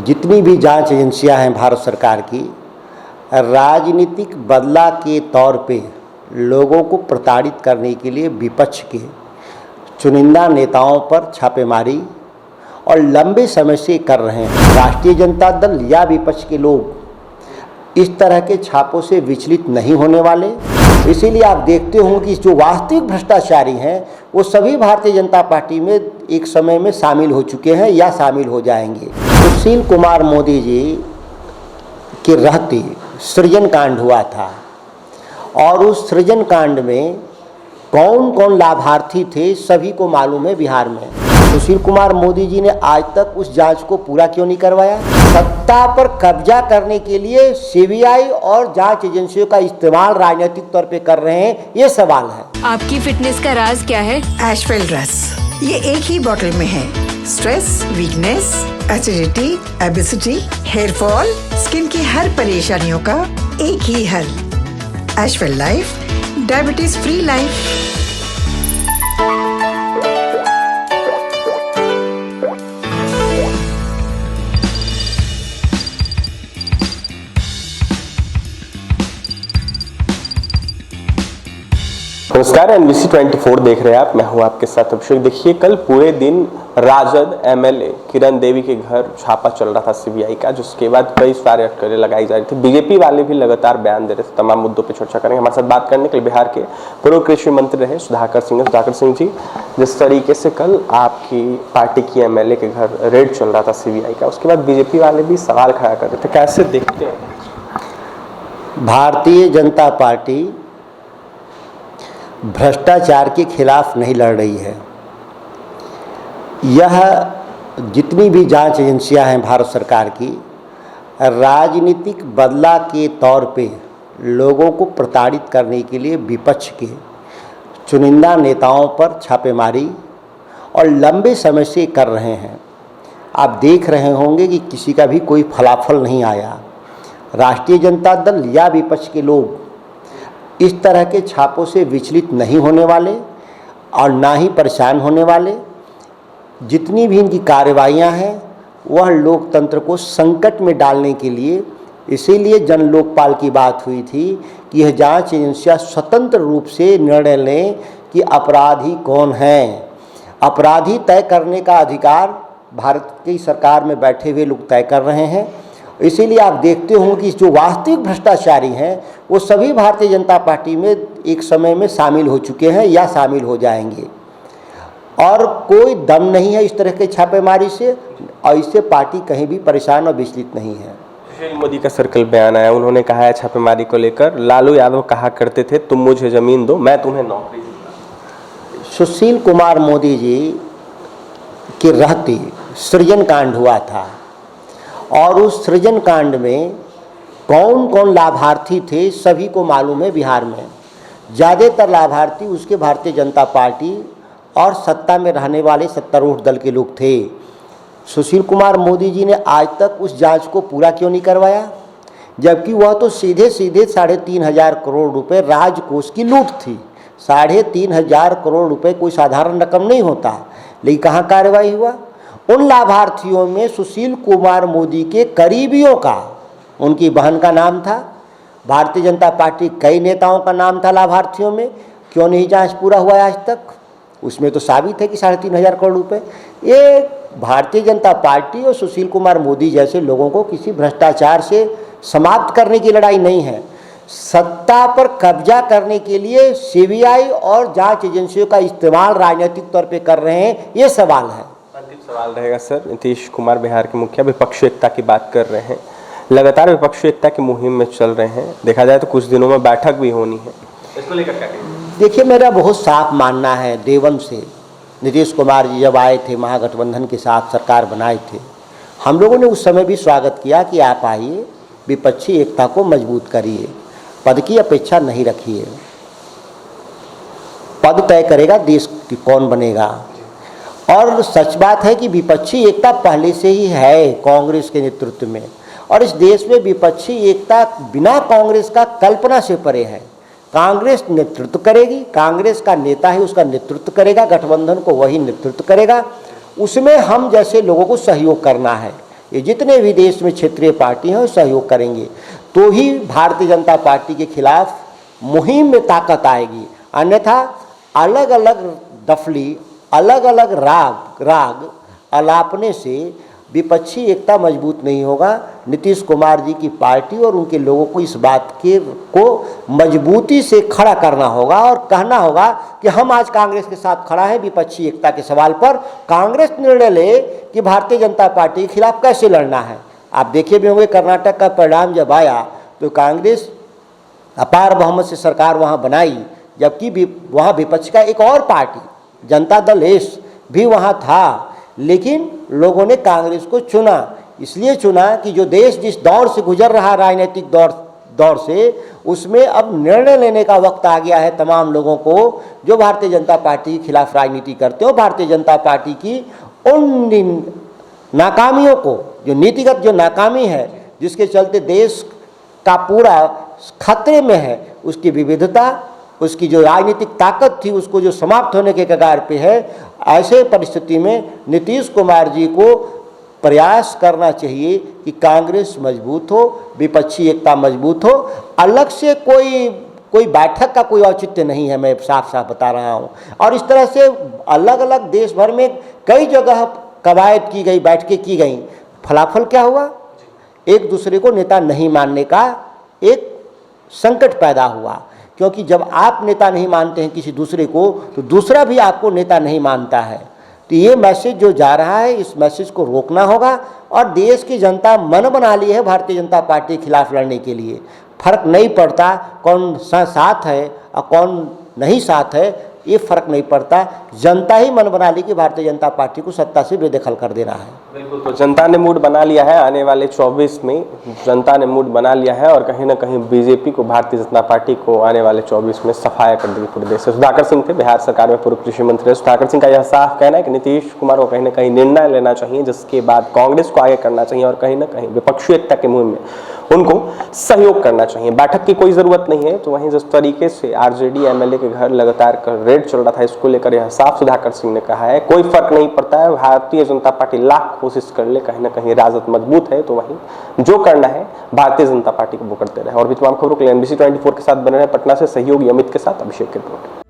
जितनी भी जांच एजेंसियां हैं भारत सरकार की, राजनीतिक बदला के तौर पे लोगों को प्रताड़ित करने के लिए विपक्ष के चुनिंदा नेताओं पर छापेमारी और लंबे समय से कर रहे हैं। राष्ट्रीय जनता दल या विपक्ष के लोग इस तरह के छापों से विचलित नहीं होने वाले। इसीलिए आप देखते होंगे कि जो वास्तविक भ्रष्टाचारी हैं वो सभी भारतीय जनता पार्टी में एक समय में शामिल हो चुके हैं या शामिल हो जाएंगे। सुशील कुमार मोदी जी के रहते सृजन कांड हुआ था और उस सृजन कांड में कौन कौन लाभार्थी थे सभी को मालूम है बिहार में। सुशील कुमार मोदी जी ने आज तक उस जांच को पूरा क्यों नहीं करवाया? सत्ता पर कब्जा करने के लिए सीबीआई और जांच एजेंसियों का इस्तेमाल राजनीतिक तौर पे कर रहे हैं, ये सवाल है। आपकी फिटनेस का राज क्या है? एशवेल रस, ये एक ही बोतल में है। Stress, weakness, acidity, obesity, hair fall, skin की हर परेशानियों का एक ही हल। एशवेल लाइफ, डायबिटीज फ्री लाइफ। नमस्कार, NBC 24 देख रहे हैं आप। मैं हूं आपके साथ अभिषेक। देखिए, कल पूरे दिन राजद MLA किरण देवी के घर छापा चल रहा था सीबीआई का, जिसके बाद कई सारे अटकलें लगाई जा रही थी। बीजेपी वाले भी लगातार बयान दे रहे थे। तमाम मुद्दों पर चर्चा करेंगे। हमारे साथ बात करने के लिए बिहार के पूर्व कृषि मंत्री रहे सुधाकर सिंह जी, जिस तरीके से कल आपकी पार्टी की MLA के घर रेड चल रहा था सीबीआई का, उसके बाद बीजेपी वाले भी सवाल खड़ा कर रहे थे। कैसे देखते हैं? भारतीय जनता पार्टी भ्रष्टाचार के खिलाफ नहीं लड़ रही है। यह जितनी भी जांच एजेंसियां हैं भारत सरकार की, राजनीतिक बदला के तौर पे लोगों को प्रताड़ित करने के लिए विपक्ष के चुनिंदा नेताओं पर छापेमारी और लंबे समय से कर रहे हैं। आप देख रहे होंगे कि किसी का भी कोई फलाफल नहीं आया। राष्ट्रीय जनता दल या विपक्ष के लोग इस तरह के छापों से विचलित नहीं होने वाले और ना ही परेशान होने वाले। जितनी भी इनकी कार्रवाइयाँ हैं वह लोकतंत्र को संकट में डालने के लिए, इसीलिए जन लोकपाल की बात हुई थी कि यह जांच एजेंसियाँ स्वतंत्र रूप से निर्णय लें कि अपराधी कौन हैं। अपराधी तय करने का अधिकार भारत की सरकार में बैठे हुए लोग तय कर रहे हैं। इसीलिए आप देखते होंगे कि जो वास्तविक भ्रष्टाचारी हैं वो सभी भारतीय जनता पार्टी में एक समय में शामिल हो चुके हैं या शामिल हो जाएंगे। और कोई दम नहीं है इस तरह के छापेमारी से, और इससे पार्टी कहीं भी परेशान और विचलित नहीं है। सुशील मोदी का सर्कल बयान आया, उन्होंने कहा है छापेमारी को लेकर, लालू यादव कहा करते थे तुम मुझे जमीन दो मैं तुम्हें नौकरी दूंगा। सुशील कुमार मोदी जी के रहते सृजन कांड हुआ था और उस सृजन कांड में कौन कौन लाभार्थी थे सभी को मालूम है बिहार में। ज़्यादातर लाभार्थी उसके भारतीय जनता पार्टी और सत्ता में रहने वाले सत्तारूढ़ दल के लोग थे। सुशील कुमार मोदी जी ने आज तक उस जांच को पूरा क्यों नहीं करवाया? जबकि वह तो सीधे 3,500 करोड़ रुपए राजकोष की लूट थी। 3,500 करोड़ रुपए कोई साधारण रकम नहीं होता। लेकिन कहाँ कार्रवाई हुआ? उन लाभार्थियों में सुशील कुमार मोदी के करीबियों का, उनकी बहन का नाम था, भारतीय जनता पार्टी कई नेताओं का नाम था लाभार्थियों में। क्यों नहीं जांच पूरा हुआ आज तक? उसमें तो साबित है कि 3,500 करोड़ रुपए। ये भारतीय जनता पार्टी और सुशील कुमार मोदी जैसे लोगों को किसी भ्रष्टाचार से समाप्त करने की लड़ाई नहीं है। सत्ता पर कब्जा करने के लिए सीबीआई और जांच एजेंसियों का इस्तेमाल राजनीतिक तौर पे कर रहे हैं, ये सवाल है। अंतिम सवाल रहेगा सर। नीतीश कुमार बिहार के मुखिया विपक्षी एकता की बात कर रहे हैं, लगातार विपक्षी एकता की मुहिम में चल रहे हैं। देखा जाए तो कुछ दिनों में बैठक भी होनी है, इसको लेकर क्या कहेंगे? देखिए, मेरा बहुत साफ मानना है, देवन से नीतीश कुमार जी जब आए थे, महागठबंधन के साथ सरकार बनाए थे, हम लोगों ने उस समय भी स्वागत किया कि आप आइए, विपक्षी एकता को मजबूत करिए, पद की अपेक्षा नहीं रखिए। पद तय करेगा देश की कौन बनेगा। और सच बात है कि विपक्षी एकता पहले से ही है कांग्रेस के नेतृत्व में, और इस देश में विपक्षी एकता बिना कांग्रेस का कल्पना से परे है। कांग्रेस नेतृत्व करेगी, कांग्रेस का नेता है उसका नेतृत्व करेगा, गठबंधन को वही नेतृत्व करेगा। उसमें हम जैसे लोगों को सहयोग करना है। ये जितने भी देश में क्षेत्रीय पार्टी हैं वो सहयोग करेंगे, तो ही भारतीय जनता पार्टी के खिलाफ मुहिम में ताकत आएगी। अन्यथा अलग अलग दफली, अलग अलग राग अलापने से विपक्षी एकता मजबूत नहीं होगा। नीतीश कुमार जी की पार्टी और उनके लोगों को इस बात को मजबूती से खड़ा करना होगा और कहना होगा कि हम आज कांग्रेस के साथ खड़ा है। विपक्षी एकता के सवाल पर कांग्रेस निर्णय ले कि भारतीय जनता पार्टी के खिलाफ कैसे लड़ना है। आप देखे भी होंगे कर्नाटक का परिणाम जब आया तो कांग्रेस अपार बहुमत से सरकार वहाँ बनाई, जबकि वहाँ विपक्ष का एक और पार्टी जनता दल एस भी वहाँ था, लेकिन लोगों ने कांग्रेस को चुना। इसलिए चुना कि जो देश जिस दौर से गुजर रहा राजनीतिक दौर से, उसमें अब निर्णय लेने का वक्त आ गया है तमाम लोगों को जो भारतीय जनता पार्टी के खिलाफ राजनीति करते हो। भारतीय जनता पार्टी की उन नाकामियों को, जो नीतिगत जो नाकामी है जिसके चलते देश का पूरा खतरे में है, उसकी विविधता, उसकी जो राजनीतिक ताकत थी उसको जो समाप्त होने के कगार पे है। ऐसे परिस्थिति में नीतीश कुमार जी को प्रयास करना चाहिए कि कांग्रेस मजबूत हो, विपक्षी एकता मजबूत हो। अलग से कोई बैठक का कोई औचित्य नहीं है, मैं साफ साफ बता रहा हूँ। और इस तरह से अलग अलग देश भर में कई जगह कवायद की गई, बैठकें की गई, फलाफल क्या हुआ? एक दूसरे को नेता नहीं मानने का एक संकट पैदा हुआ, क्योंकि जब आप नेता नहीं मानते हैं किसी दूसरे को तो दूसरा भी आपको नेता नहीं मानता है। तो ये मैसेज जो जा रहा है, इस मैसेज को रोकना होगा। और देश की जनता मन बना ली है भारतीय जनता पार्टी के खिलाफ लड़ने के लिए। फर्क नहीं पड़ता कौन साथ है और कौन नहीं साथ है, ये फर्क नहीं पड़ता। जनता ही मन बना ली कि भारतीय जनता पार्टी को सत्ता से बेदखल कर देना है। बिल्कुल, तो जनता ने मूड बना लिया है। आने वाले 24 में जनता ने मूड बना लिया है और कहीं ना कहीं बीजेपी को, भारतीय जनता पार्टी को आने वाले 24 में सफाया कर देगी पूरे देश से। सुधाकर सिंह थे, बिहार सरकार में पूर्व कृषि मंत्री। सुधाकर सिंह का यह साफ कहना है कि नीतीश कुमार को कहीं ना कहीं निर्णय लेना चाहिए, जिसके बाद कांग्रेस को आगे करना चाहिए और कहीं ना कहीं विपक्षी एकता के मुहिम में उनको सहयोग करना चाहिए। बैठक की कोई जरूरत नहीं है। तो वहीं जिस तरीके से आरजेडी एमएलए के घर लगातार रेड चल रहा था, इसको लेकर यह साफ सुधाकर सिंह ने कहा है कोई फर्क नहीं पड़ता है, भारतीय जनता पार्टी लाख कोशिश कर ले, कहीं ना कहीं राजद मजबूत है। तो वहीं जो करना है भारतीय जनता पार्टी को वो करते रहे। और भी तमाम खबरों के लिए NBC 24 के साथ बने रहे। पटना से सहयोगी अमित के साथ अभिषेक की रिपोर्ट।